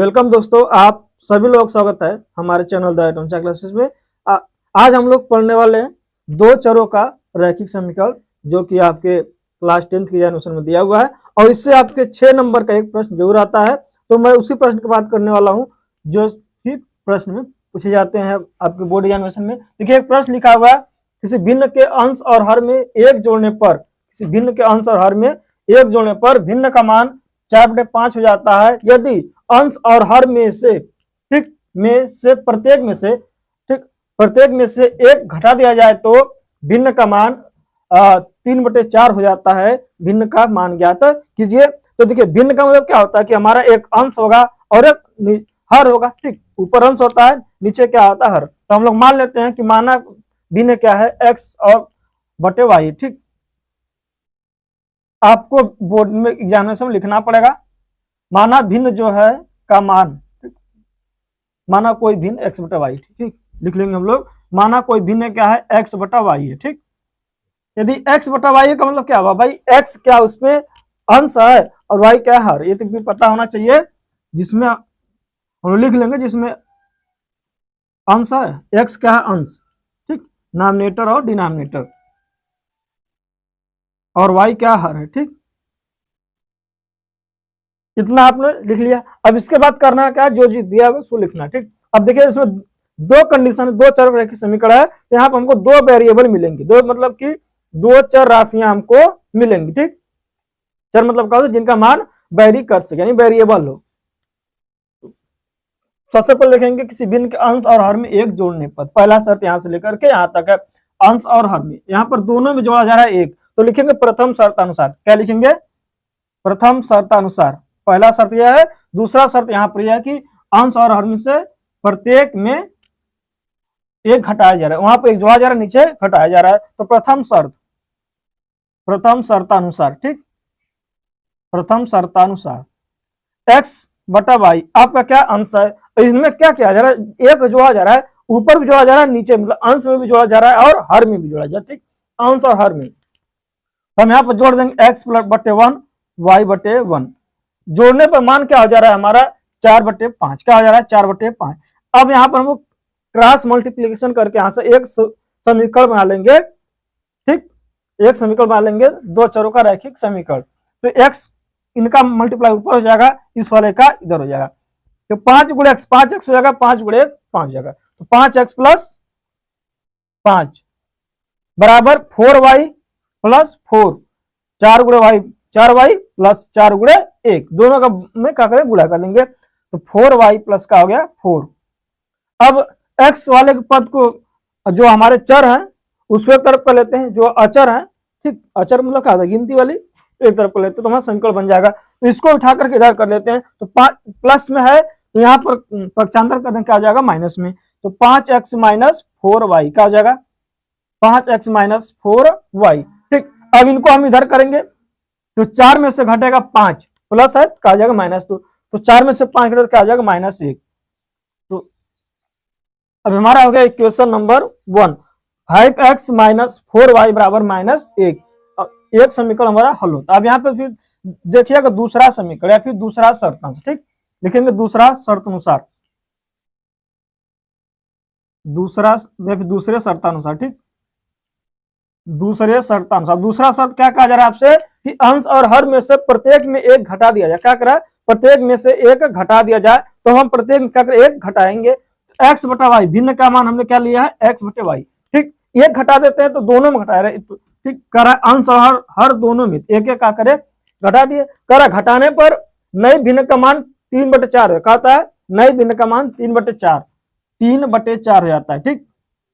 Welcome दोस्तों, आप सभी लोग स्वागत है हमारे चैनल द एटॉमिक क्लासेस में। आज हम लोग पढ़ने वाले हैं दो चरों का रैखिक समीकरण, जो कि आपके क्लास 10th की एग्जामिनेशन में दिया हुआ है और इससे आपके 6 नंबर का एक प्रश्न जरूर आता है। तो मैं उसी प्रश्न की बात करने वाला हूं जो कि प्रश्न में पूछे जाते हैं आपके बोर्ड एग्जामिनेशन में। देखिए, एक प्रश्न लिखा हुआ है, किसी भिन्न के अंश और हर में एक जोड़ने पर, किसी भिन्न के अंश और हर में एक जोड़ने पर भिन्न का मान 4/5 हो जाता है यदि अंश और हर में से प्रत्येक में से एक घटा दिया जाए तो भिन्न का मान 3/4 हो जाता है। भिन्न का मान ज्ञात कीजिए। तो देखिए, भिन्न का मतलब क्या होता है कि हमारा एक अंश होगा और एक हर होगा। ठीक, ऊपर अंश होता है, नीचे क्या होता है, हर। तो हम लोग मान लेते हैं कि माना भिन्न क्या है, एक्स और बटे वाई। ठीक, आपको बोर्ड में एग्जामिनेशन में लिखना पड़ेगा माना भिन्न जो है का मान, माना कोई भिन्न एक्स बटा वाई। ठीक, लिख लेंगे हम लोग, माना कोई भिन्न क्या है, एक्स बटा वाई है। ठीक, यदि एक्स बटा वाई का मतलब क्या हुआ भाई, एक्स क्या उसमें अंश है और वाई क्या है हर। ये तो भी पता होना चाहिए, जिसमें हम लिख लेंगे जिसमें अंश है, एक्स क्या है अंश। ठीक, नामिनेटर और डिनोमिनेटर, और वाई क्या हर है। ठीक, इतना आपने लिख लिया। अब इसके बाद करना क्या, जो दिया है उसको लिखना। ठीक, अब देखिए इसमें दो कंडीशन, दो चर रैखिक समीकरण है। तो यहाँ पर हमको दो वेरिएबल मिलेंगे, दो मतलब कि दो चर राशियां हमको मिलेंगी। ठीक, चर मतलब क्या होता है, जिनका मान वेरी कर सके, यानी वेरिएबल हो। सबसे पहले लिखेंगे किसी भिन्न के अंश और हर में एक जोड़ने पर। पहला शर्त यहाँ से लेकर के यहाँ तक है, अंश और हर में, यहाँ पर दोनों में जोड़ा जा रहा है एक। तो लिखेंगे प्रथम शर्तानुसार। क्या लिखेंगे, प्रथम शर्तानुसार। पहला शर्त यह है। दूसरा शर्त यहाँ पर यह है कि अंश और हर में से प्रत्येक में एक घटाया जा रहा है, वहां पर एक जोड़ा जा रहा है, नीचे घटाया जा रहा है। तो प्रथम शर्त, प्रथम शर्तानुसार। ठीक, प्रथम शर्तानुसार एक्स बटा वाई आपका क्या अंश है, इसमें क्या किया जा रहा है, एक जोड़ा जा रहा है, ऊपर भी जोड़ा जा रहा है, नीचे मतलब अंश में भी जोड़ा जा रहा है और हर में भी जोड़ा जा रहा है। ठीक, अंश और हर में हम यहाँ पर जोड़ देंगे एक्स बटे 1 वाई बटे 1। जोड़ने पर मान क्या हो जा रहा है हमारा, 4/5 क्या हो जा रहा है, 4/5। अब यहाँ पर हम क्रॉस मल्टीप्लीकेशन करके यहाँ से एक समीकरण बना लेंगे। ठीक, एक समीकरण बना लेंगे, दो चरों का रैखिक समीकरण। तो एक्स इनका मल्टीप्लाई ऊपर हो जाएगा, इस वाले का इधर हो जाएगा। तो 5 गुणे एक्स, 5x हो जाएगा, 5 गुणे 5 हो जाएगा। तो 5x प्लस 5 बराबर 4y प्लस 4, 4 गुणे वाई 4y प्लस 4 गुणे 1, दोनों का में क्या करें, गुणा कर लेंगे। तो 4y प्लस का हो गया 4। अब x वाले पद को, जो हमारे चर हैं उसको एक तरफ कर लेते हैं, जो अचर है। ठीक, अचर मतलब क्या, गिनती वाली, एक तरफ कर लेते हैं तो हमारा समीकरण बन जाएगा। तो इसको उठा करके इधर कर लेते हैं। तो प्लस में है तो यहाँ पर पक्षांतर कर दें, क्या आ जाएगा, माइनस में। तो 5x माइनस 4y क्या हो जाएगा, 5x माइनस 4y। ठीक, अब इनको हम इधर करेंगे तो 4 में से घटेगा 5, प्लस है क्या आ जाएगा माइनस 2। तो 4 में से 5 घटेगा क्या आ जाएगा, -1। तो अब हमारा हो गया equation number 1, 5x minus 4y बराबर -1। एक समीकरण हमारा हल होता है। अब यहाँ पे फिर देखिएगा दूसरा समीकरण या फिर दूसरा शर्त। ठीक, लिखेंगे दूसरा शर्त अनुसार, दूसरा या फिर दूसरे शर्तानुसार। ठीक, दूसरे शर्तानुसार। दूसरा शर्त क्या कहा जा रहा है आपसे कि अंश और हर में से प्रत्येक में एक घटा दिया जाए। क्या करा, प्रत्येक में से एक घटा दिया जाए। तो हम प्रत्येक में क्या करें, एक घटाएंगे। एक्स बटा वाई, भिन्न का मान हमने क्या लिया है, एक्स बटे वाई। ठीक, एक घटा देते हैं तो दोनों में घटा रहे। ठीक, करा अंश और हर दोनों में एक एक क्या करे, घटा दिए। करा घटाने पर नई भिन्न का मान 3/4 कहता है, नई भिन्न का मान 3/4, 3/4 हो जाता है। ठीक,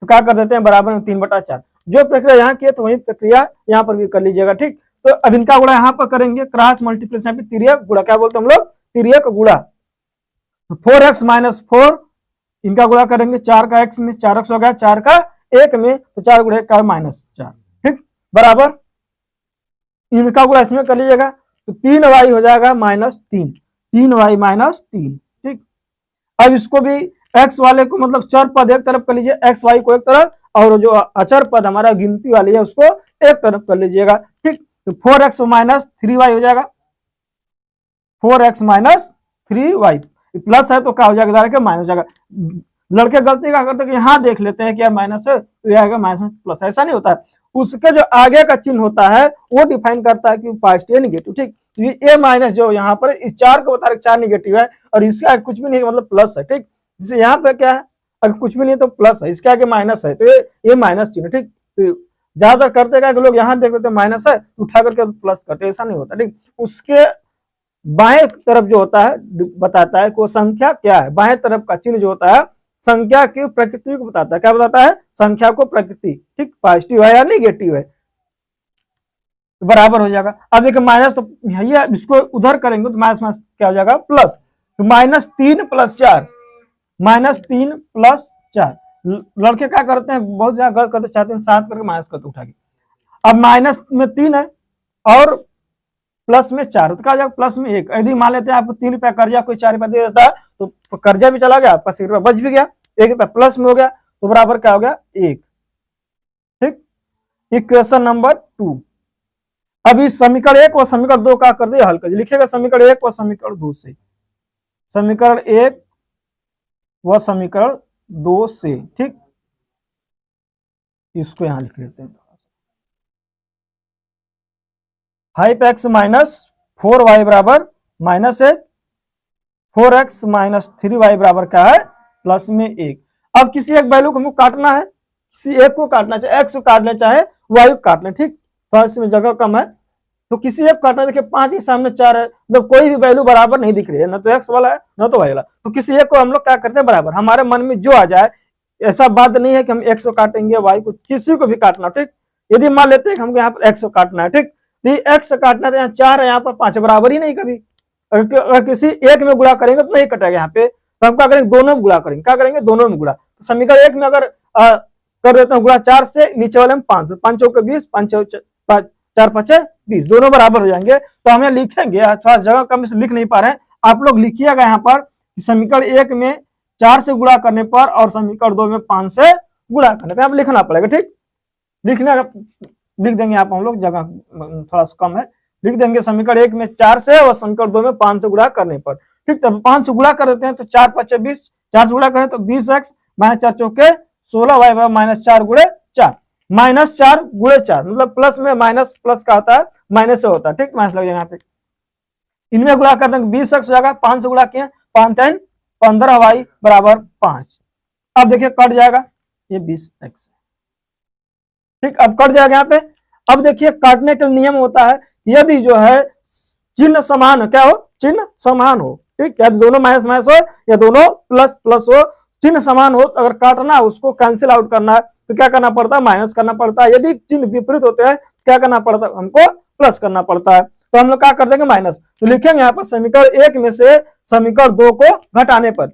तो क्या कर देते हैं, बराबर में 3/4। जो प्रक्रिया यहाँ की है तो वही प्रक्रिया यहाँ पर भी कर लीजिएगा। ठीक, तो अब इनका गुणा यहाँ पर करेंगे, क्रॉस मल्टीप्लिकेशन पे तिर्यक गुणा, क्या बोलते हैं हम लोग, तिर्यक गुणा। तो 4x माइनस 4 इनका गुणा करेंगे, 4 का x में 4x हो गया, 4 का 1 में, तो 4 गुणे का -4। ठीक, बराबर इनका गुणा इसमें कर लीजिएगा तो 3y हो जाएगा -3, 3y -3। ठीक, अब इसको भी x वाले को मतलब चर पद एक तरफ कर लीजिए, एक्स वाई को एक तरफ, और जो अचर पद हमारा गिनती वाली है उसको एक तरफ कर लीजिएगा। ठीक, तो 4x माइनस 3y हो जाएगा, 4x माइनस 3y। प्लस है तो क्या हो जाएगा, डायरेक्ट माइनस हो जाएगा। लड़के गलती क्या करते हैं कि यहाँ देख लेते हैं कि यार माइनस है तो यह आएगा माइनस प्लस, ऐसा नहीं होता है। उसके जो आगे का चिन्ह होता है वो डिफाइन करता है कि पॉजिटिव या निगेटिव, ठीक। तो ये माइनस जो यहाँ पर इस 4 को बता रहे 4 निगेटिव है और इसका कुछ भी नहीं मतलब प्लस है, ठीक। जैसे यहाँ पे क्या है, अगर कुछ भी नहीं तो प्लस है, इसके आगे माइनस है तो ये माइनस चिन्ह, ठीक। तो ज्यादातर करते क्या कि लोग यहाँ देख लेते माइनस है उठा करके प्लस करते, ऐसा नहीं होता, ठीक। उसके बाएं तरफ जो होता है बताता है को संख्या क्या है, बाएं तरफ का चिन्ह जो होता है संख्या की प्रकृति को बताता है। क्या बताता है, संख्या को प्रकृति, ठीक। पॉजिटिव है या निगेटिव है तो बराबर हो जाएगा। अब देखिए माइनस तो यही है, इसको उधर करेंगे तो माइनस माइनस क्या हो जाएगा प्लस, तो -3 + 4, -3 + 4। लड़के क्या करते हैं, बहुत ज्यादा गलत करते, चाहते हैं 7 करके माइनस करके उठा के। अब माइनस में 3 है और प्लस में 4 तो क्या हो जाएगा प्लस में 1। यदि मान लेते हैं आपको 3 रुपया कर्जा कोई 4 रुपया दे देता है तो कर्जा भी चला गया, आपका 1 रुपया बच भी गया, 1 रुपया प्लस में हो गया तो बराबर क्या हो गया 1, ठीक। Equation number 2। अब इस समीकरण 1 और समीकरण 2 का कर दिया हल कर, लिखेगा समीकरण 1 और समीकरण 2 से, समीकरण 1 व समीकरण 2 से, ठीक। इसको यहां लिख लेते हैं, 5x - 4y बराबर -1, 4x - 3y बराबर क्या है प्लस में 1। अब किसी एक वैल्यू को हमको काटना है, किसी एक को काटना चाहे, x को काटना चाहे y को काटना, ठीक। तो इसमें जगह कम है तो किसी एक काटना, देखिए 5 के सामने 4 है, मतलब कोई भी वैल्यू बराबर नहीं दिख रही है, ना तो x वाला है ना तो y वाला, तो किसी एक को हम लोग क्या करते हैं बराबर, हमारे मन में जो आ जाए, ऐसा बात नहीं है कि हम x को काटेंगे y को, किसी को भी काटना, ठीक। यदि मान लेते हैं कि हमको यहाँ पर x को काटना है, ठीक, x काटना है तो यहाँ 4 है, यहाँ पर 5 बराबर ही नहीं कभी। अगर किसी एक में गुणा करेंगे तो नहीं कटेगा यहाँ पे, तो हम क्या करेंगे दोनों में गुणा करेंगे, क्या करेंगे दोनों में गुणा। तो समीकरण 1 में अगर कर देते हैं गुणा 4 से, नीचे वाले में 5, 5 चौके 20, 4 5 20, दोनों बराबर हो जाएंगे। तो हम यहाँ लिखेंगे, थोड़ा जगह कम से लिख नहीं पा रहे हैं, आप लोग लिखिएगा यहाँ पर समीकरण 1 में 4 से गुणा करने पर और समीकरण 2 में 5 से गुणा करने पर, आप लिखना पड़ेगा, ठीक। लिखने लिख देंगे आप, हम लोग जगह थोड़ा सा कम है, लिख देंगे समीकरण 1 में 4 से और समीकरण 2 में 5 से गुणा करने पर, ठीक। तब 5 से गुणा कर देते हैं तो 4 5 20, 4 से गुणा करें तो 20x -4 चौके 16y -4 गुणे 4, -4 गुणे 4 मतलब प्लस में माइनस प्लस का होता है माइनस से होता है, ठीक। माइनस लग जाएगा यहाँ पे, इनमें गुणा कर देंगे 20x हो जाएगा, 5 से गुणा किए 5 3 15y बराबर 5। अब देखिए कट जाएगा ये 20x, ठीक। अब कट जाएगा यहाँ पे। अब देखिए काटने का नियम होता है, यदि जो है चिन्ह समान हो, क्या हो चिन्ह समान हो, ठीक। या दोनों माइनस माइनस हो या दोनों प्लस प्लस हो, चिन्ह समान हो तो अगर काटना है उसको कैंसिल आउट करना है तो क्या करना पड़ता है माइनस करना पड़ता है। यदि चिन्ह विपरीत होते हैं क्या करना पड़ता है हमको प्लस करना पड़ता है। तो हम लोग क्या कर देंगे माइनस, तो लिखेंगे यहाँ पर समीकरण 1 में से समीकरण 2 को घटाने पर।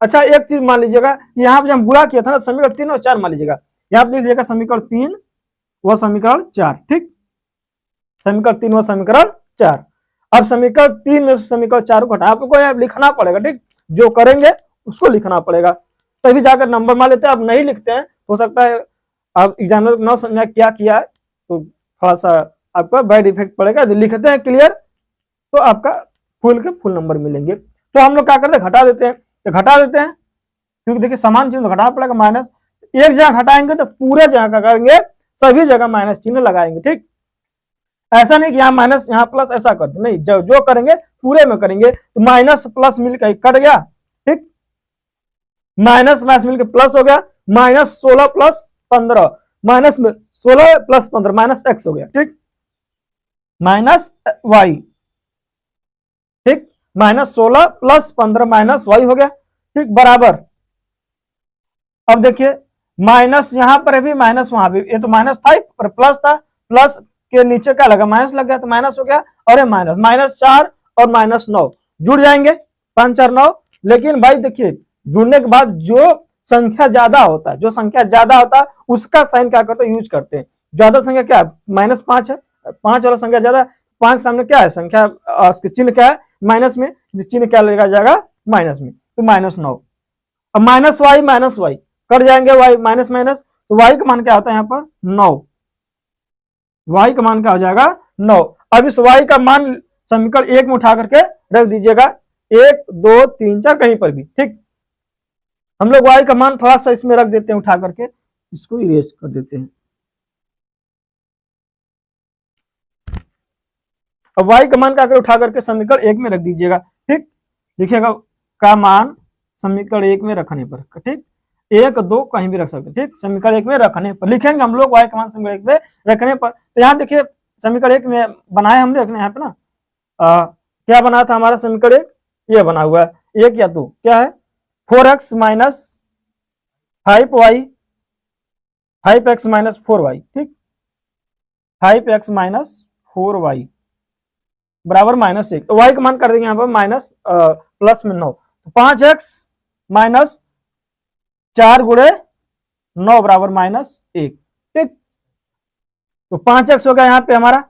अच्छा एक चीज मान लीजिएगा, यहाँ पे हम गुणा किया था ना समीकरण 3 और 4 मान लीजिएगा, यहाँ पे लीजिएगा समीकरण 3 व समीकरण 4, ठीक। समीकरण 3 व समीकरण 4। अब समीकरण 3 में समीकरण 4 को घटा, आपको यहाँ लिखना पड़ेगा, ठीक। जो करेंगे उसको लिखना पड़ेगा तभी जाकर नंबर मान लेते हैं। अब नहीं लिखते हैं, हो सकता है आप एग्जाम में न समझा क्या किया है तो थोड़ा सा आपका बैड इफेक्ट पड़ेगा। यदि लिखते हैं क्लियर तो आपका फुल के फुल नंबर मिलेंगे। तो हम लोग क्या करते हैं घटा देते हैं, तो घटा देते हैं क्योंकि देखिए समान चिन्ह घटाना पड़ेगा माइनस, एक जगह घटाएंगे तो पूरे जगह का करेंगे सभी जगह माइनस चिन्ह लगाएंगे, ठीक। ऐसा नहीं कि यहाँ माइनस यहाँ प्लस ऐसा करते नहीं, जो करेंगे पूरे में करेंगे। तो माइनस प्लस मिलकर कट गया, ठीक। माइनस माइनस मिलकर प्लस हो गया, -16 + 15 -16 + 15 -x हो गया, ठीक। -y, ठीक। -16 + 15 -y हो गया, ठीक बराबर। अब देखिए माइनस यहां पर भी माइनस वहां भी, ये तो माइनस था पर प्लस था, प्लस के नीचे क्या लगा माइनस लग गया तो माइनस हो गया, और ये -4 और -9 जुड़ जाएंगे, 5 4 9। लेकिन भाई देखिए जुड़ने के बाद जो संख्या ज्यादा होता है, जो संख्या ज्यादा होता है उसका साइन क्या करते हैं यूज करते हैं। ज्यादा संख्या क्या है -5 है, 5 वाला संख्या ज्यादा, 5 सामने क्या है संख्या उसके चिन्ह क्या है माइनस में, चिन्ह क्या लगा जाएगा माइनस में, तो -9। अब -y कट जाएंगे, y माइनस माइनस, तो y का मान क्या होता है यहाँ पर 9, y का मान क्या हो जाएगा 9। अब इस y का मान समीकरण 1 में उठा करके रख दीजिएगा, 1 2 3 4 कहीं पर भी, ठीक। हम लोग y का मान थोड़ा सा इसमें रख देते हैं, उठा करके इसको इरेज कर देते हैं। अब y का मान का उठा करके समीकरण 1 में रख दीजिएगा, ठीक। लिखिएगा का मान समीकरण 1 में रखने पर, ठीक। 1 2 कहीं भी रख सकते, ठीक। समीकरण 1 में रखने पर लिखेंगे हम लोग y का मान समीकरण 1 में रखने पर। तो यहाँ देखिए समीकरण 1 में बनाए हमने रखने यहाँ पे ना, क्या बना था हमारा समीकरण 1, ये बना हुआ है 1 या 2, क्या है 4x minus 5y 5x minus 4y, ठीक। 5x माइनस 4y बराबर -1। तो y का मान कर देंगे यहाँ पर माइनस प्लस में 9, तो 5x माइनस 4 गुणे 9 बराबर -1, ठीक। तो 5x हो गया यहाँ पे हमारा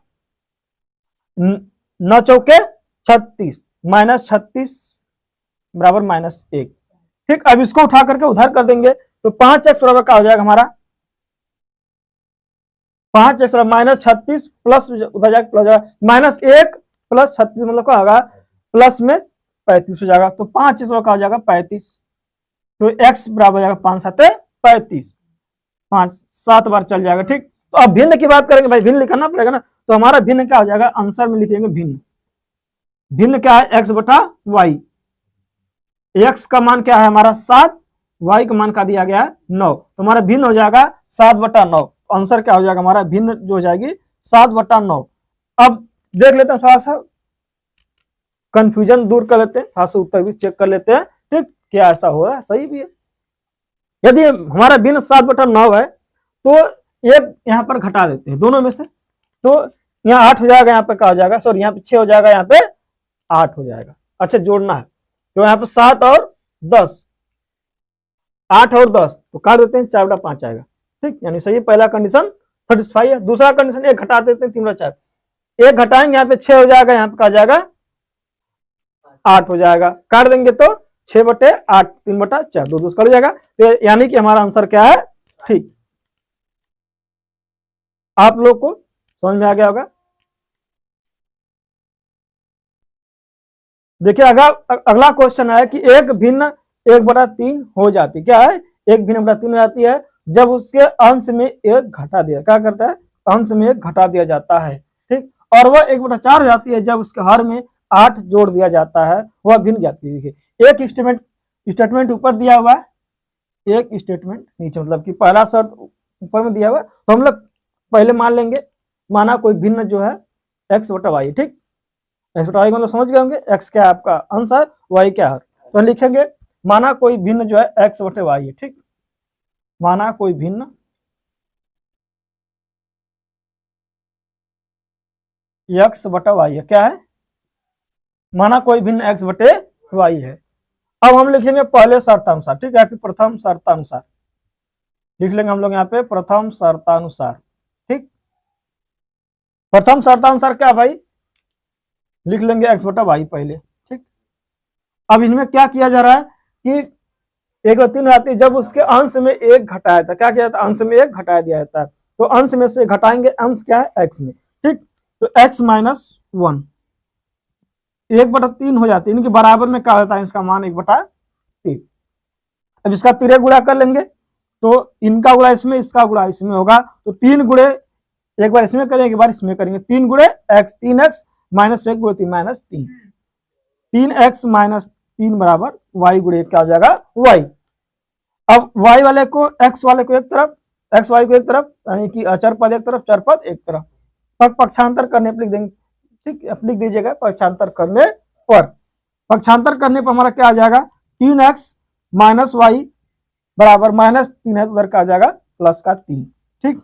9 चौके 36 माइनस 36 बराबर -1, ठीक। अब इसको उठा करके उधर कर देंगे तो 5x बराबर क्या हो जाएगा हमारा 5x माइनस 36 प्लस उधर जाएगा प्लस -1 प्लस 36 मतलब क्या होगा प्लस में 35 हो जाएगा। तो 5x बराबर क्या हो जाएगा 35, तो x बराबर हो जाएगा 5 7 35, 5 7 बार चल जाएगा, ठीक। तो अब भिन्न की बात करेंगे भाई, भिन्न लिखना पड़ेगा ना, तो हमारा भिन्न क्या हो जाएगा आंसर में लिखेंगे भिन्न। भिन्न क्या है x बटा y, x का मान क्या है हमारा 7, y का मान का दिया गया है 9, तो हमारा भिन्न हो जाएगा 7 बटा 9। आंसर क्या हो जाएगा हमारा भिन्न जो हो जाएगी 7 बटा 9। अब देख लेते हैं थोड़ा सा कंफ्यूजन दूर कर लेते हैं, थोड़ा सा उत्तर भी चेक कर लेते हैं, ठीक। क्या ऐसा हो रहा है सही भी है। यदि हमारा भिन्न 7 बटा 9 है तो एक यहाँ पर घटा देते हैं दोनों में से, तो यहाँ 8 हो जाएगा, यहाँ पे क्या हो जाएगा सॉरी यहाँ पे 6 हो जाएगा, यहाँ पे 8 हो जाएगा। अच्छा जोड़ना है तो यहाँ पे 7 और 10, 8 और 10 तो काट देते हैं 4 बटा 5 आएगा, ठीक। यानी सही पहला कंडीशन सेटिस्फाई है। दूसरा कंडीशन एक घटा देते हैं 3 बटा 4, एक घटाएंगे यहाँ पे 6 हो जाएगा, यहाँ पे क्या जाएगा 8 हो जाएगा, काट देंगे तो 6 बटे 8 3 बटा 4 2 कट जाएगा। तो यानी कि हमारा आंसर क्या है ठीक। आप लोग को समझ में आ गया होगा। देखिए अगला क्वेश्चन है कि एक भिन्न 1/3 हो जाती, क्या है 1/3 हो जाती है जब उसके अंश में 1 घटा दिया, क्या करता है अंश में 1 घटा दिया जाता है, ठीक। और वह 1/4 हो जाती है जब उसके हर में 8 जोड़ दिया जाता है, वह भिन्न जाती है। देखिए एक स्टेटमेंट ऊपर दिया हुआ है, एक स्टेटमेंट नीचे, मतलब कि पहला शर्त ऊपर में दिया हुआ है, तो हम लोग पहले मान लेंगे, माना कोई भिन्न जो है x/y, ठीक। x/y मतलब समझ गए होंगे, x क्या है आपका अंश है, y क्या है, तो लिखेंगे माना कोई भिन्न जो है x/y है, ठीक। माना कोई भिन्न x/y है, क्या है माना कोई भिन्न x/y है। अब हम लिखेंगे पहले शर्तानुसार, ठीक है, कि प्रथम शर्तानुसार लिख लेंगे हम लोग यहाँ पे प्रथम शर्तानुसार, ठीक। प्रथम शर्तानुसार क्या भाई लिख लेंगे x/y पहले, ठीक। अब इनमें क्या किया जा रहा है कि 1/3 आती है जब उसके अंश में 1 घटाया था, क्या किया जाता है अंश में 1 घटा दिया जाता है, तो अंश में से घटाएंगे, अंश क्या है x में, ठीक। तो x - 1 1/3 हो जाती है, इनके बराबर में क्या होता है इसका मान 1/3। अब इसका तिरे गुणा कर लेंगे तो इनका गुणा इसमें इसका गुणा इसमें होगा, तो 3 गुणे एक बार इसमें करेंगे एक बार इसमें करेंगे, 3 गुणे x 3x - 1 गुणे 3 -3 3x - 3 बराबर y गुणे क्या हो जाएगा y। अब y वाले को x वाले को एक तरफ, x y को एक तरफ, यानी कि अचर पद एक तरफ चर पद एक तरफ, पक्षांतर करने पर लिख देंगे, ठीक। लिख दीजिएगा पक्षांतर करने पर, पक्षांतर करने पर हमारा क्या आ जाएगा 3x - y बराबर -3 है तो उधर का आ जाएगा प्लस का 3, ठीक।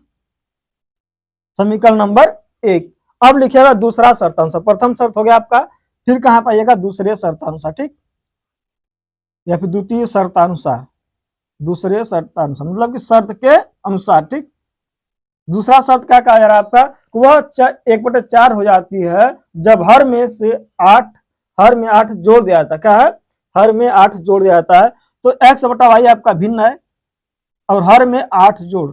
समीकरण नंबर 1। अब लिखिएगा दूसरा शर्तानुसार, प्रथम शर्त हो गया आपका, फिर कहां पाइएगा दूसरे शर्तानुसार, ठीक, या फिर द्वितीय शर्तानुसार, दूसरे शर्तानुसार मतलब कि शर्त के अनुसार, ठीक। दूसरा शर्त क्या कहा जा रहा है आपका, वह 1/4 हो जाती है जब हर में 8 जोड़ दिया जाता है, क्या है हर में 8 जोड़ दिया जाता है, तो x/y आपका भिन्न है और हर में 8 जोड़,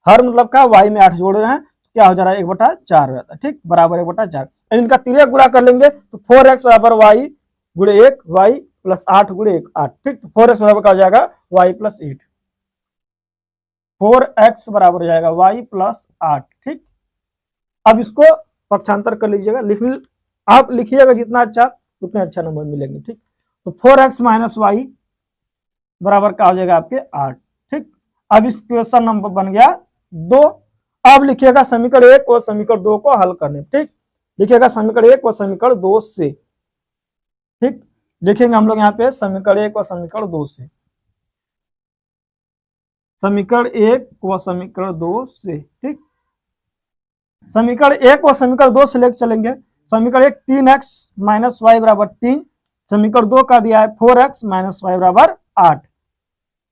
हर मतलब क्या y में 8 जोड़ रहे हैं, तो क्या हो जा रहा है 1/4 हो जाता है, ठीक, बराबर 1/4। इनका तिर्यक गुणा कर लेंगे तो 4x बराबर y गुणे 1 वाई प्लस 8 गुणे 1 8, ठीक। 4x बराबर क्या हो जाएगा वाई प्लस 8, 4x बराबर हो जाएगा वाई प्लस 8, ठीक। अब इसको पक्षांतर कर लीजिएगा, आप लिखिएगा जितना अच्छा उतने अच्छा नंबर मिलेंगे, ठीक। तो 4x माइनस वाई बराबर क्या हो जाएगा आपके 8, ठीक। अब इस क्वेश्चन नंबर बन गया 2। अब लिखिएगा समीकरण 1 और समीकरण 2 को हल करने, ठीक। लिखिएगा समीकरण 1 और समीकरण 2 से, ठीक। लिखेंगे हम लोग यहाँ पे समीकरण 1 और समीकरण 2 से, समीकरण 1 व समीकरण 2 से, ठीक। समीकरण 1 और समीकरण 2 से लेकर चलेंगे। समीकरण 1 3x माइनस वाई बराबर 3, समीकरण 2 का दिया है 4x माइनस वाई बराबर 8,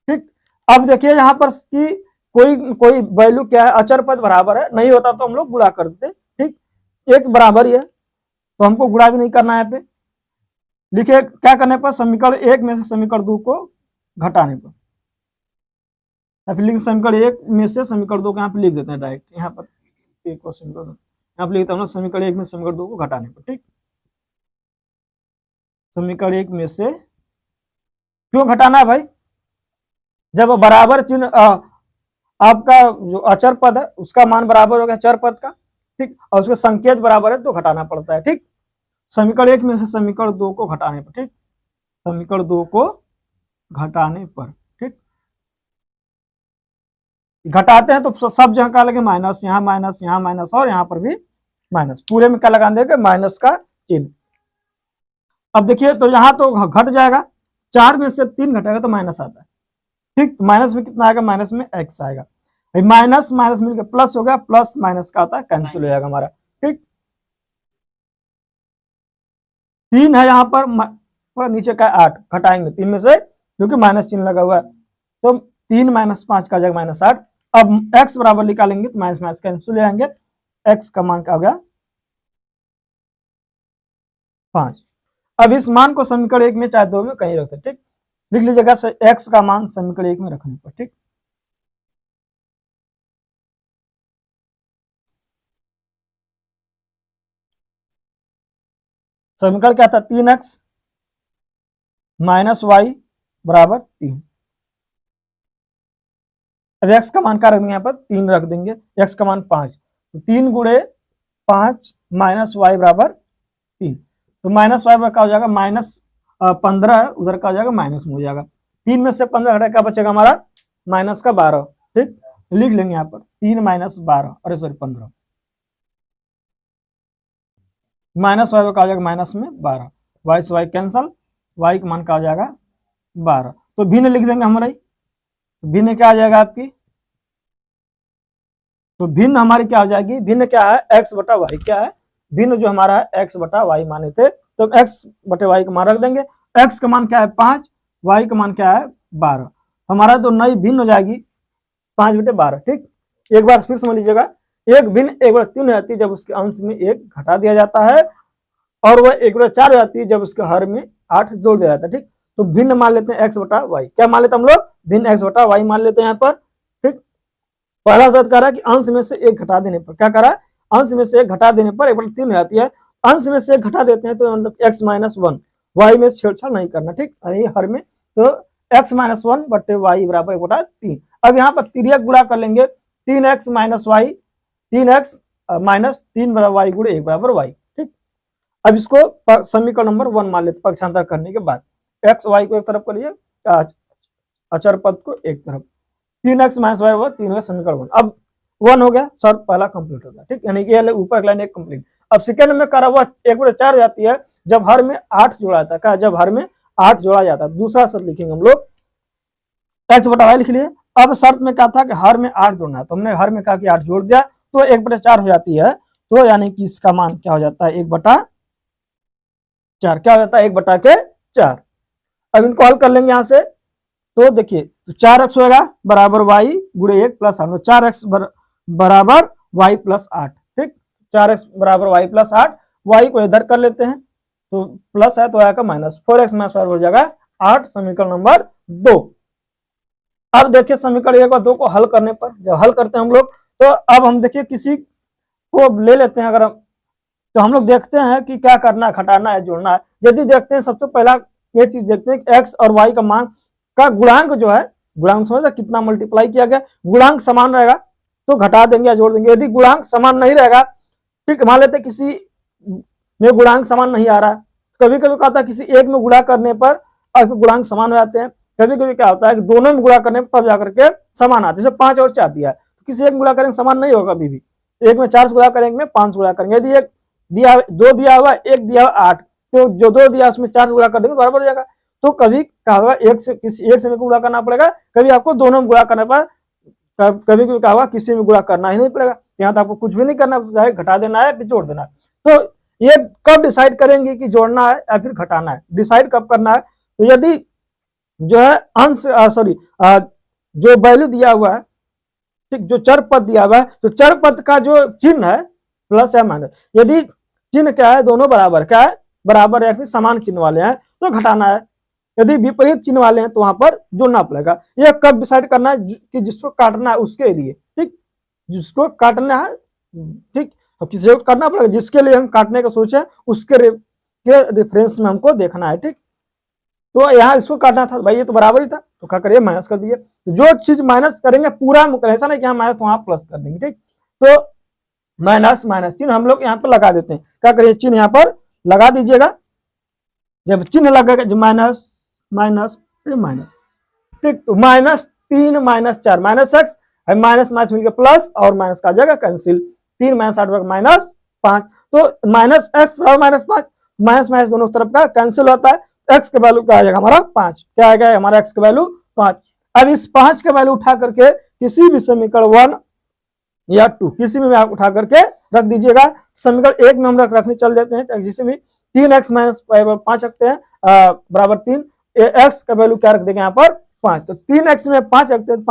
ठीक। अब देखिए यहाँ पर कि कोई वैल्यू क्या है, अचर पद बराबर है, नहीं होता तो हम लोग गुणा कर देते, ठीक। एक बराबर ही है तो हमको गुणा भी नहीं करना है यहाँ पे। लिखिए क्या करने पर, समीकरण 1 में से समीकरण 2 को घटाने पर, समीकरण 1 में से समीकरण 2 को यहाँ पे लिख देते हैं डायरेक्ट, यहाँ पर एक और समीकरण यहाँ पे लिखता हूँ समीकरण 1 में समीकरण 2 को घटाने पर, ठीक। समीकरण 1 में से क्यों घटाना है भाई, जब बराबर चिन्ह आपका जो अचर पद है उसका मान बराबर हो गया चर पद का, ठीक, और उसका संकेत बराबर है तो घटाना पड़ता है, ठीक। समीकरण 1 में से समीकरण 2 को घटाने पर, ठीक, समीकरण 2 को घटाने पर, ठीक। घटाते हैं तो सब जगह क्या लगे माइनस, यहाँ माइनस, यहाँ माइनस और यहाँ पर भी माइनस, पूरे में क्या लगा देंगे माइनस का चिन्ह। अब देखिए तो यहाँ तो घट जाएगा, 4 में से 3 घटेगा तो माइनस आता है, ठीक। माइनस में कितना आएगा, माइनस में x आएगा, माइनस माइनस मिलकर प्लस हो गया, प्लस माइनस का आता है कैंसिल हो जाएगा हमारा, ठीक। 3 है यहाँ पर नीचे का 8 घटाएंगे 3 में से क्योंकि माइनस चिन्ह लगा हुआ है, तो 3 माइनस 5 का जगह माइनस 8। अब x बराबर निकालेंगे तो माइनस माइनस कैंसिल हो जाएंगे, x का मान क्या हो गया 5। अब इस मान को समीकरण 1 में चाहे 2 में कहीं रखते, ठीक। लिख लीजिएगा x का मान समीकरण 1 में रखने पर, ठीक। समीकरण क्या था 3x माइनस वाई बराबर 3। अब x का मान क्या रख देंगे यहाँ पर 3 रख देंगे, x का मान 5, तो 3 गुणे 5 माइनस वाई बराबर 3, तो माइनस वाई बराबर क्या हो जाएगा माइनस 15 है, उधर का हो जाएगा माइनस में हो जाएगा, 3 में से 15 घटा क्या बचेगा हमारा माइनस का 12, ठीक। लिख लेंगे यहाँ पर 3 माइनस 12 अरे सॉरी 15, माइनस वाई का हो जाएगा माइनस में 12, वाई से वाई कैंसल, वाई का मान का हो जाएगा 12, तो भिन्न लिख देंगे हमारा, भिन्न क्या आ जाएगा आपकी, तो भिन्न हमारी क्या हो जाएगी, भिन्न क्या है x बटा वाई, क्या है भिन्न जो हमारा है x बटा वाई माने थे, तो x बटे वाई का मान रख देंगे, x का मान क्या है 5, y का मान क्या है 12, हमारा तो नई भिन्न हो जाएगी 5 बटे 12, ठीक। एक बार फिर समझ लीजिएगा, एक भिन्न 1/3 हो जाती है जब उसके अंश में 1 घटा दिया जाता है, और वह 1/4 हो जाती है जब उसके हर में 8 जोड़ दिया जाता है, ठीक। तो भिन्न मान लेते हैं x बटा वाई, क्या मान लेते हैं हम लोग भिन्न x बटा वाई मान लेते हैं यहाँ पर, ठीक। पहला शर्त कह रहा है कि अंश में से 1 घटा देने पर, क्या कह रहा है अंश में से 1 घटा देने पर 1/3 हो जाती है, अंश में से 1 घटा देते हैं तो मतलब x माइनस 1, वाई में छेड़छाड़ नहीं करना, ठीक, हर में, तो x माइनस 1 बटे वाई बराबर 1/3। अब यहाँ पर तिर्यक गुणा कर लेंगे, 3x minus Y, 3x minus 3 बराबर वाई गुणे 1 बराबर वाई, ठीक। अब इसको समीकरण नंबर 1 मान लेते पक्षांतर करने के बाद, x वाई को एक तरफ करिए, अचर पद को एक तरफ, 3x माइनस वाई बराबर 3 हो गया समीकरण 1। अब 1 हो गया, शर्त पहला कंप्लीट हो गया, ठीक, यानी कि ये ऊपर लाइन एक कंप्लीट। अब सेकंड में करा हुआ 1/4 जाती है जब हर में 8 जोड़ा जाता है, क्या जब हर में 8 जोड़ा जाता है, दूसरा शर्त लिखेंगे हम लोग, x बटा वाई लिख लिए। अब शर्त में क्या था कि हर में 8 जोड़ना है, तो हमने हर में कहा कि 8 जोड़ दिया तो 1/4 हो जाती है, तो यानी कि इसका मान क्या हो जाता है 1/4, क्या हो जाता है 1/4। अब इनको हल कर लेंगे यहां से, तो देखिए तो 4x होगा बराबर वाई गुणे 1 प्लस 8, 4x बराबर वाई प्लस 8, ठीक, 4x बराबर वाई प्लस 8, वाई को इधर कर लेते हैं तो प्लस है तो आएगा माइनस, 4x माइनस हो जाएगा 8, समीकरण नंबर 2। अब देखिए समीकरण 1 और 2 को हल करने पर, जब हल करते हैं हम लोग, तो अब हम देखिए किसी को ले लेते हैं, अगर तो हम लोग देखते हैं कि क्या करना है, घटाना है, जोड़ना है। यदि देखते हैं सबसे पहला ये चीज देखते हैं कि एक्स और वाई का मान का गुणांक जो है, गुणांक समझ कितना मल्टीप्लाई किया गया, गुणांक समान रहेगा तो घटा देंगे या जोड़ देंगे। यदि गुणांक समान नहीं रहेगा, ठीक, मान लेते किसी में गुणांक समान नहीं आ रहा है, कभी कभी क्या होता है किसी एक में गुणा करने पर गुणांक समान हो जाते हैं, कभी कभी क्या होता है कि दोनों में गुणा करने पर तब जाकर के समान आते हैं। जैसे 5 और 4 दिया है तो किसी एक में गुणा करेंगे समान नहीं होगा, कभी भी एक में 4 से गुणा करेंगे में 5 से गुणा करेंगे। यदि एक दिया 2 दिया हुआ, एक दिया हुआ 8, तो जो 2 दिया उसमें 4 से गुणा कर देंगे बराबर हो जाएगा। तो कभी क्या होगा, एक से किसी एक से गुणा करना पड़ेगा, कभी आपको दोनों में गुणा करने पर कभी कभी क्या होगा किसी में गुणा करना ही नहीं पड़ेगा। यहाँ तो आपको कुछ भी नहीं करना, चाहे घटा देना है फिर जोड़ देना है। तो ये कब डिसाइड करेंगे कि जोड़ना है या फिर घटाना है, डिसाइड कब करना है? तो यदि जो है अंश सॉरी जो वैल्यू दिया हुआ है, ठीक, जो चर पद दिया हुआ है, तो चर पद का जो चिन्ह है प्लस या माइनस, यदि चिन्ह क्या है, दोनों बराबर, क्या है, बराबर या फिर समान चिन्ह वाले हैं तो घटाना है, यदि विपरीत चिन्ह वाले हैं तो वहां पर जोड़ना पड़ेगा। यह कब डिसाइड करना है कि जिसको काटना है उसके लिए, ठीक, जिसको काटना है, ठीक, अब किसी को काटना पड़ेगा, जिसके लिए हम काटने का सोचे उसके रेफरेंस में हमको देखना है, ठीक। तो यहाँ इसको काटना था भाई, ये तो बराबर ही था तो क्या करिए माइनस कर दिए। तो जो चीज माइनस करेंगे पूरा ऐसा नहीं कि हम माइनस तो वहां प्लस कर देंगे, ठीक। तो माइनस माइनस चिन्ह हम लोग यहाँ पर लगा देते हैं, क्या करिए चिन्ह यहाँ पर लगा दीजिएगा। जब चिन्ह लगेगा जो माइनस माइनस माइनस, ठीक, तो -3 -4 माइनस एक्स, माइनस माइनस मिलकर प्लस और माइनस का जगह कैंसिल, 3 - 8 -5, तो माइनस एक्स बराबर -5, माइनस माइनस दोनों तरफ का कैंसिल होता है, एक्स का वैल्यू क्या आ जाएगा हमारा 5, क्या आएगा हमारा एक्स का वैल्यू 5। अब इस 5 का वैल्यू उठा करके किसी भी समीकरण 1 या 2 किसी में आप उठा करके रख दीजिएगा। समीकरण 1 में हम रखने चल जाते हैं, जिसे भी 3x - 5 रखते हैं बराबर 3, एक्स का वैल्यू क्या रख देंगे यहाँ पर 5, तो 3x में 5 रखते हैं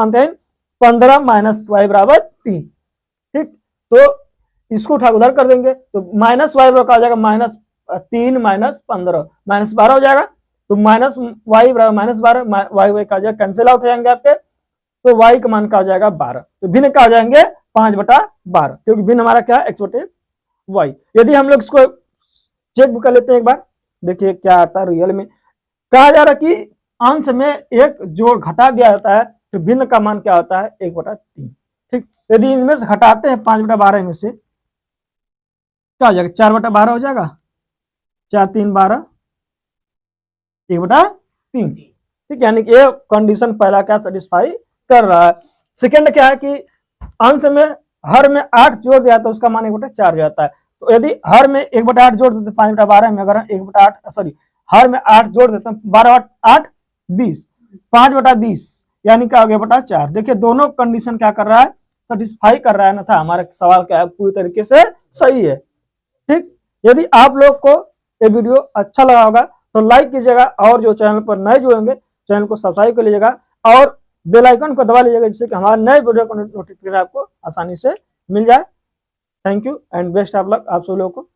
15 - y बराबर 3, ठीक। तो इसको उठा उधर कर देंगे तो माइनस वाई बराबर आ जाएगा -3 - 15 -12 हो जाएगा, तो माइनस वाई बराबर -12, वाई वाई का जाएगा कैंसिल आउट हो जाएंगे आपके, तो वाई का मान का हो जाएगा 12, तो भिन्न का हो जाएंगे 5/12, क्योंकि भिन्न हमारा क्या है x/y। यदि हम लोग इसको चेक भी कर लेते हैं एक बार, देखिए क्या आता है रियल में। कहा जा रहा है कि अंश में एक जोड़ घटा दिया जाता है तो भिन्न का मान क्या होता है 1/3, ठीक। यदि इनमें से घटाते हैं 5/12 में से क्या हो जाएगा 4/12 हो जाएगा, 4 - 3 12, 1/3, ठीक। यानी कि ये कंडीशन पहला क्या सेटिस्फाई कर रहा है। सेकंड क्या है कि अंश में हर में 8 जोड़ दिया तो उसका मान 1/4 जाता है, तो यदि हर में 1/8 जोड़ देते 5/12 में, अगर 1/8 सॉरी हर में 8 जोड़ देते हैं 12 8 20, 5/20 यानी क्या हो गया 4। देखिए दोनों कंडीशन क्या कर रहा है, सेटिस्फाई कर रहा है ना, था हमारा सवाल क्या है पूरी तरीके से सही है, ठीक। यदि आप लोग को ये वीडियो अच्छा लगा होगा तो लाइक कीजिएगा, और जो चैनल पर नए जुड़ेंगे चैनल को सब्सक्राइब कर लीजिएगा और बेल आइकन को दबा लीजिएगा, जिससे कि हमारे नए वीडियो का नोटिफिकेशन आपको आसानी से मिल जाए। Thank you and best of luck आप सब लोगों को।